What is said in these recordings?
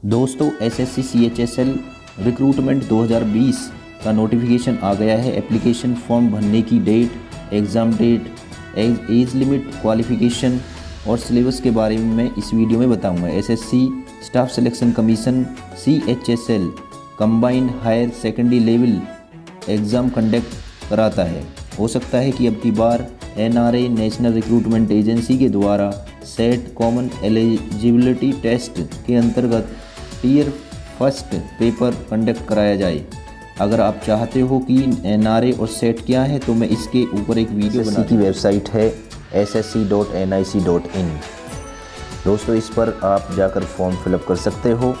दोस्तों SSC CHSL recruitment 2020 का notification आ गया है। एप्लीकेशन फॉर्म भरने की date, exam date, age limit, qualification और सिलेबस के बारे में मैं इस वीडियो में बताऊंगा। SSC staff selection commission CHSL combined higher secondary level exam conduct कराता है। हो सकता है कि अब की बार एनआरए नेशनल रिक्रूटमेंट एजेंसी के द्वारा सेट कॉमन एलिजिबिलिटी टेस्ट के अंतर्गत टीयर फर्स्ट पेपर कंडक्ट कराया जाए। अगर आप चाहते हो कि एनआरए और सेट क्या है तो मैं इसके ऊपर एक वीडियो बना की वेबसाइट है ssc.nic.in। दोस्तों इस पर आप जाकर फॉर्म फिलअप कर सकते हो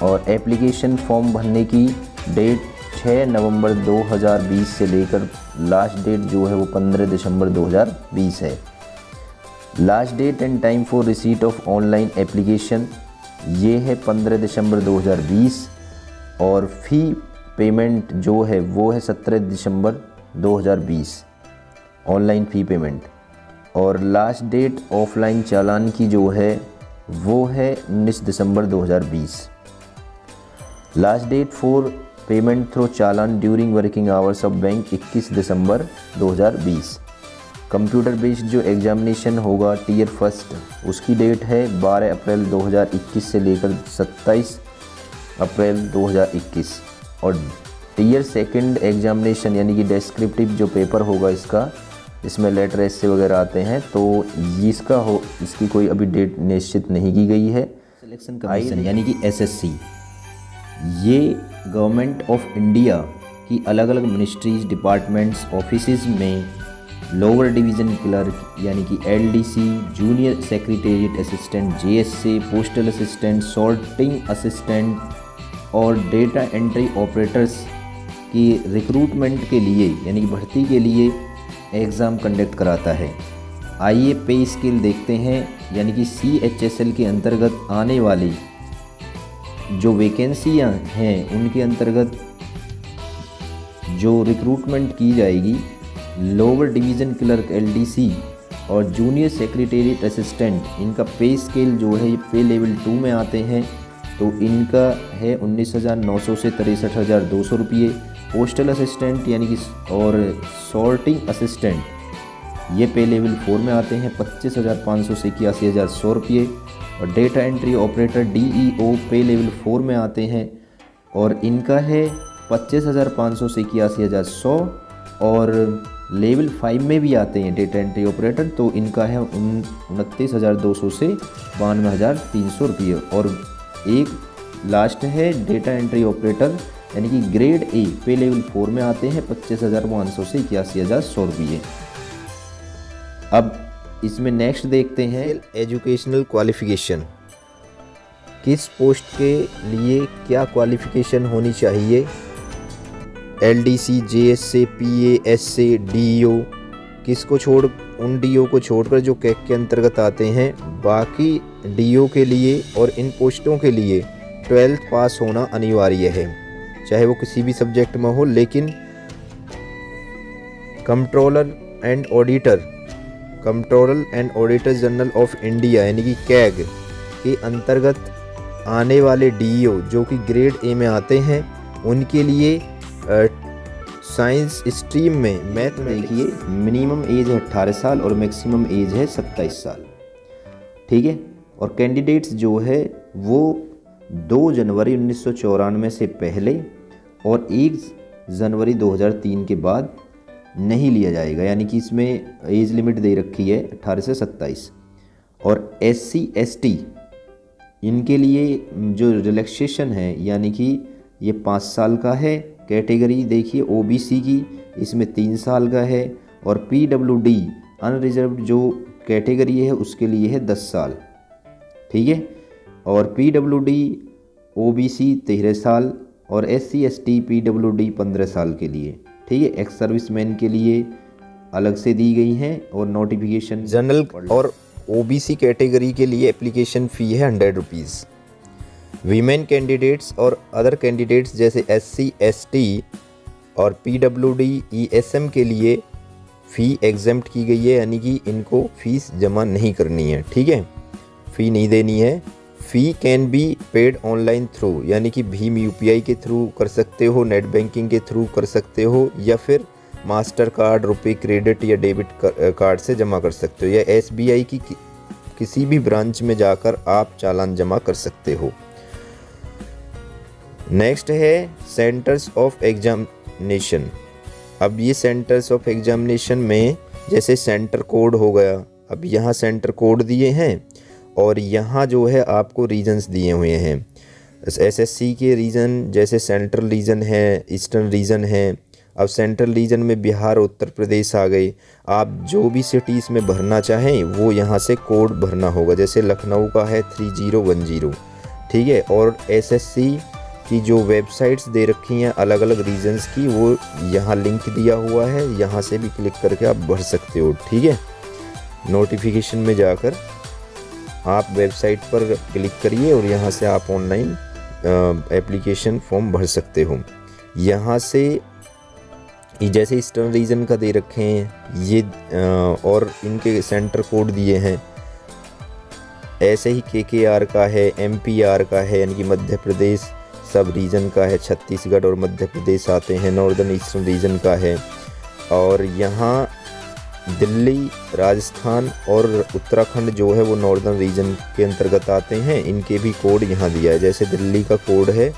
और एप्लीकेशन फॉर्म भरने की डेट 6 नवंबर 2020 से लेकर लास्ट डेट जो है वो 15 दिसंबर 2020 है। Last date and time for receipt of online application ये है 15 दिसंबर 2020 और फ़ी पेमेंट जो है वो है 17 दिसंबर 2020 ऑनलाइन फ़ी पेमेंट। और लास्ट डेट ऑफलाइन चालान की जो है वो है 19 दिसंबर 2020। Last date for payment through चालान during working hours of bank 21 दिसंबर 2020। कंप्यूटर बेस्ड जो एग्जामिनेशन होगा टीयर फर्स्ट उसकी डेट है 12 अप्रैल 2021 से लेकर 27 अप्रैल 2021। और टीयर सेकंड एग्जामिनेशन यानी कि डिस्क्रिप्टिव जो पेपर होगा इसमें लेटर ऐसे वगैरह आते हैं तो इसकी कोई अभी डेट निश्चित नहीं की गई है। सिलेक्शन कमीशन यानी कि एसएससी ये गवर्नमेंट ऑफ इंडिया की अलग अलग मिनिस्ट्रीज, डिपार्टमेंट्स, ऑफिसेज में लोअर डिवीज़न क्लर्क यानी कि LDC, junior secretariat assistant JSC, postal assistant, sorting assistant और डेटा एंट्री ऑपरेटर्स की रिक्रूटमेंट के लिए यानी कि भर्ती के लिए एग्ज़ाम कंडक्ट कराता है। आइए पे स्केल देखते हैं यानी कि सीएचएसएल के अंतर्गत आने वाली जो वैकेंसियां हैं उनके अंतर्गत जो रिक्रूटमेंट की जाएगी लोअर डिवीज़न क्लर्क एलडीसी और जूनियर सेक्रेटेरिएट असिस्टेंट, इनका पे स्केल जो है पे लेवल 2 में आते हैं तो इनका है 19,900 से 63,200 रुपये। पोस्टल असिस्टेंट यानी कि और सॉर्टिंग असिस्टेंट ये पे लेवल 4 में आते हैं 25,500 से 81,100 रुपये। और डेटा एंट्री ऑपरेटर डीईओ पे लेवल 4 में आते हैं और इनका है 25,500 से 81,100। और लेवल 5 में भी आते हैं डेटा एंट्री ऑपरेटर तो इनका है 29,200 से 92,300 रुपये। और एक लास्ट है डेटा एंट्री ऑपरेटर यानी कि ग्रेड ए पे लेवल 4 में आते हैं 25,500 से 81,100 रुपये। अब इसमें नेक्स्ट देखते हैं एजुकेशनल क्वालिफ़िकेशन। किस पोस्ट के लिए क्या क्वालिफ़िकेशन होनी चाहिए। एलडीसी, जेएससी, पीए, एससी, डीईओ किसको छोड़ उन डीईओ को छोड़कर जो कैग के अंतर्गत आते हैं। बाकी डीईओ के लिए और इन पोस्टों के लिए 12th पास होना अनिवार्य है चाहे वो किसी भी सब्जेक्ट में हो। लेकिन controller and auditor general of India यानी कि कैग के अंतर्गत आने वाले डीईओ जो कि ग्रेड ए में आते हैं उनके लिए साइंस स्ट्रीम में मैथ में देखिए मिनिमम एज है 18 साल और मैक्सिमम एज है 27 साल। ठीक है। और कैंडिडेट्स जो है वो 2 जनवरी 1994 से पहले और 1 जनवरी 2003 के बाद नहीं लिया जाएगा यानी कि इसमें एज लिमिट दे रखी है 18 से 27। और SC ST इनके लिए जो रिलैक्सेशन है यानी कि ये 5 साल का है। कैटेगरी देखिए OBC की इसमें 3 साल का है। और PWD अनरिजर्व्ड जो कैटेगरी है उसके लिए है 10 साल। ठीक है। और PWD OBC 13 साल और SC ST PWD 15 साल के लिए। ठीक है। एक्स सर्विसमैन के लिए अलग से दी गई हैं। और नोटिफिकेशन जनरल और OBC कैटेगरी के लिए एप्लीकेशन फ़ी है 100 रुपीज़। वीमेन कैंडिडेट्स और अदर कैंडिडेट्स जैसे SC ST और PWD ESM के लिए फ़ी एग्जेम्प्ट की गई है यानी कि इनको फ़ीस जमा नहीं करनी है। ठीक है। फ़ी नहीं देनी है, fee can be paid online through, यानी कि भीम UPI के थ्रू कर सकते हो, नेट बैंकिंग के थ्रू कर सकते हो, या फिर मास्टर कार्ड, रुपए क्रेडिट या डेबिट कार्ड से जमा कर सकते हो, या SBI की किसी भी ब्रांच में जाकर आप चालान जमा कर सकते हो। नेक्स्ट है सेंटर्स ऑफ एग्जामिनेशन। अब ये सेंटर्स ऑफ एग्जामिनेशन में जैसे सेंटर कोड हो गया, अब यहाँ सेंटर कोड दिए हैं और यहाँ जो है आपको रीजन्स दिए हुए हैं। SSC के रीजन जैसे सेंट्रल रीजन है, ईस्टर्न रीजन है। अब सेंट्रल रीजन में बिहार, उत्तर प्रदेश आ गए। आप जो भी सिटीज़ में भरना चाहें वो यहाँ से कोड भरना होगा। जैसे लखनऊ का है 3010, ठीक है। और SSC की जो वेबसाइट्स दे रखी हैं अलग अलग रीजन्स की, वो यहाँ लिंक दिया हुआ है, यहाँ से भी क्लिक करके आप भर सकते हो, ठीक है। नोटिफिकेशन में जाकर आप वेबसाइट पर क्लिक करिए और यहाँ से आप ऑनलाइन एप्लीकेशन फॉर्म भर सकते हो। यहाँ से जैसे ईस्टर्न रीजन का दे रखे हैं ये और इनके सेंटर कोड दिए हैं। ऐसे ही KKR का है, MPR का है यानी कि मध्य प्रदेश सब रीजन का है, छत्तीसगढ़ और मध्य प्रदेश आते हैं। नॉर्दर्न ईस्टर्न रीजन का है। और यहाँ दिल्ली, राजस्थान और उत्तराखंड जो है वो नॉर्दर्न रीजन के अंतर्गत आते हैं। इनके भी कोड यहाँ दिया है। जैसे दिल्ली का कोड है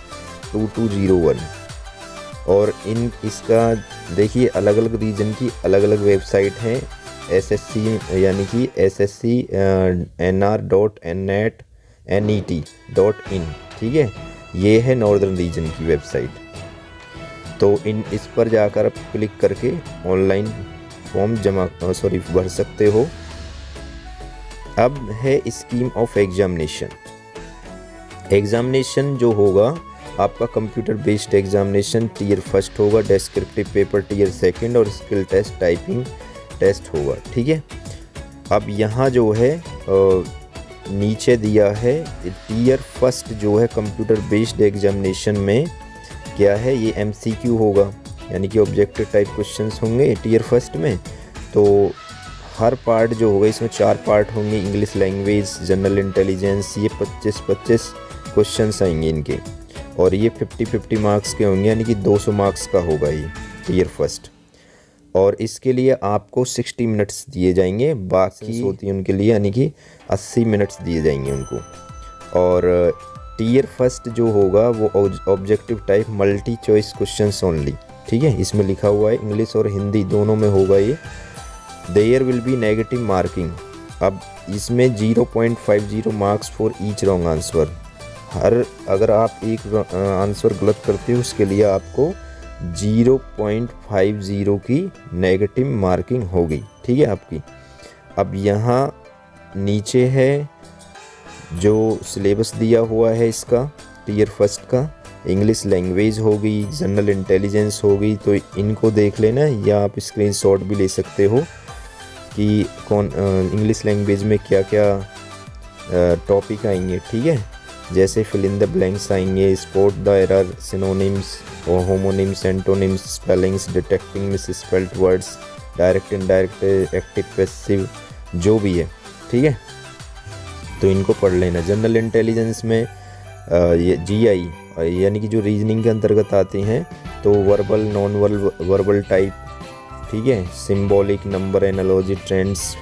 2201। और इसका देखिए अलग अलग रीजन की अलग अलग वेबसाइट हैं। SSC यानी कि sscnr.net.in, ठीक है। ये है नॉर्दर्न रीजन की वेबसाइट। तो इस पर जाकर आप क्लिक करके ऑनलाइन फॉर्म भर सकते हो। अब है स्कीम ऑफ एग्जामिनेशन जो होगा आपका कंप्यूटर बेस्ड एग्जामिनेशन टियर 1 होगा, डेस्क्रिप्टिव पेपर टियर 2 और स्किल टेस्ट, टाइपिंग टेस्ट होगा, ठीक है। अब यहाँ जो है नीचे दिया है टियर 1 जो है कंप्यूटर बेस्ड एग्जामिनेशन में क्या है, ये MCQ होगा यानी कि ऑब्जेक्टिव टाइप क्वेश्चंस होंगे टियर 1 में। तो हर पार्ट जो होगा इसमें 4 पार्ट होंगे, इंग्लिश लैंग्वेज, जनरल इंटेलिजेंस, ये 25-25 क्वेश्चंस आएंगे इनके। और ये 50-50 मार्क्स के होंगे यानी कि 200 मार्क्स का होगा ये टियर 1। और इसके लिए आपको 60 मिनट्स दिए जाएंगे, बाकी होती है उनके लिए यानी कि 80 मिनट्स दिए जाएंगे उनको। और टियर 1 जो होगा वो objective type multi choice questions only, ठीक है। इसमें लिखा हुआ है इंग्लिश और हिंदी दोनों में होगा ये। There will be negative marking. अब इसमें 0.50 marks for each wrong answer. अगर आप एक आंसर गलत करते हो उसके लिए आपको 0.50 की नेगेटिव मार्किंग होगी, ठीक है आपकी। अब यहाँ नीचे है जो सिलेबस दिया हुआ है इसका टियर 1 का। इंग्लिश लैंग्वेज होगी, जनरल इंटेलिजेंस होगी, तो इनको देख लेना, या आप स्क्रीनशॉट भी ले सकते हो कि कौन इंग्लिश लैंग्वेज में क्या क्या टॉपिक आएंगे, ठीक है। जैसे फिल इन द ब्लैंक्स आएंगे, स्पॉट द एरर, सिनोनिम्स और homonyms, antonyms, spellings, detecting misspelled words, direct indirect, active passive, जो भी है, ठीक है। तो इनको पढ़ लेना। जनरल इंटेलिजेंस में ये GI यानी कि जो रीजनिंग के अंतर्गत आते हैं, तो वर्बल, नॉन वर्बल टाइप, ठीक है। Symbolic, number, analogy, trends,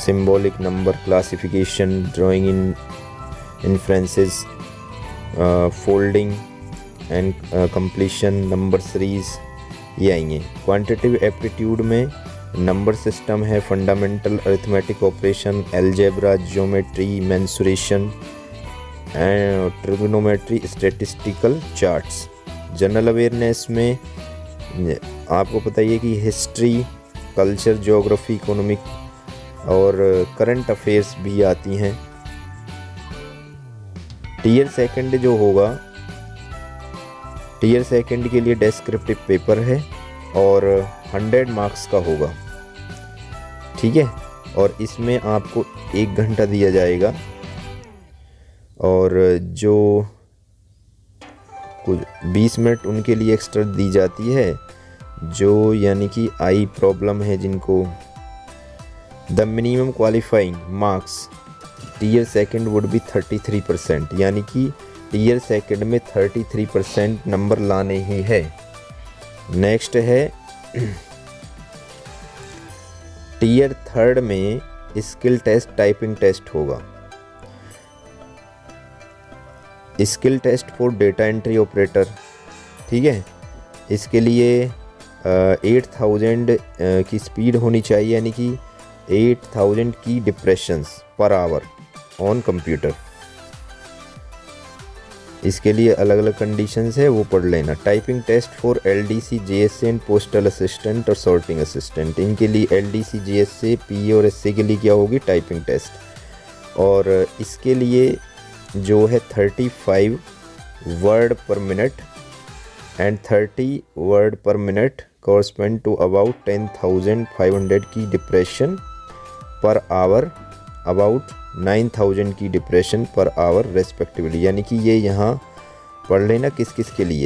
symbolic number classification, drawing in inferences, folding and completion, number series, ये आएंगे। क्वांटिटेटिव एप्टीट्यूड में नंबर सिस्टम है, fundamental arithmetic operation, algebra, geometry, mensuration, trigonometry, statistical charts. General awareness में आपको पता ही है कि हिस्ट्री, कल्चर, ज्योग्राफी, इकोनॉमिक और करंट अफेयर्स भी आती हैं। टियर 2 जो होगा, टियर 2 के लिए डेस्क्रिप्टिव पेपर है और 100 मार्क्स का होगा, ठीक है। और इसमें आपको 1 घंटा दिया जाएगा और जो कुछ 20 मिनट उनके लिए एक्स्ट्रा दी जाती है जो यानी कि आई प्रॉब्लम है जिनको। The minimum qualifying marks tier second would be 33%, यानी कि टीयर सेकंड में 33% नंबर लाने ही है। नेक्स्ट है टीयर थर्ड में स्किल टेस्ट, टाइपिंग टेस्ट होगा। Skill test for data entry operator, ठीक है। इसके लिए 8000 की स्पीड होनी चाहिए, यानी कि 8000 की depressions per hour on computer. इसके लिए अलग अलग कंडीशंस है, वो पढ़ लेना। Typing test for LDC, JSA and postal assistant और सॉर्टिंग असिस्टेंट, इनके लिए LDC, JSA, PA और SC के लिए क्या होगी, टाइपिंग टेस्ट। और इसके लिए जो है 35 word per minute and 30 word per minute correspond to about 10,500 की डिप्रेशन पर आवर, अबाउट 9,000 की डिप्रेशन पर आवर रेस्पेक्टिवली। यानी कि ये यहाँ पढ़ लेना किस किस के लिए।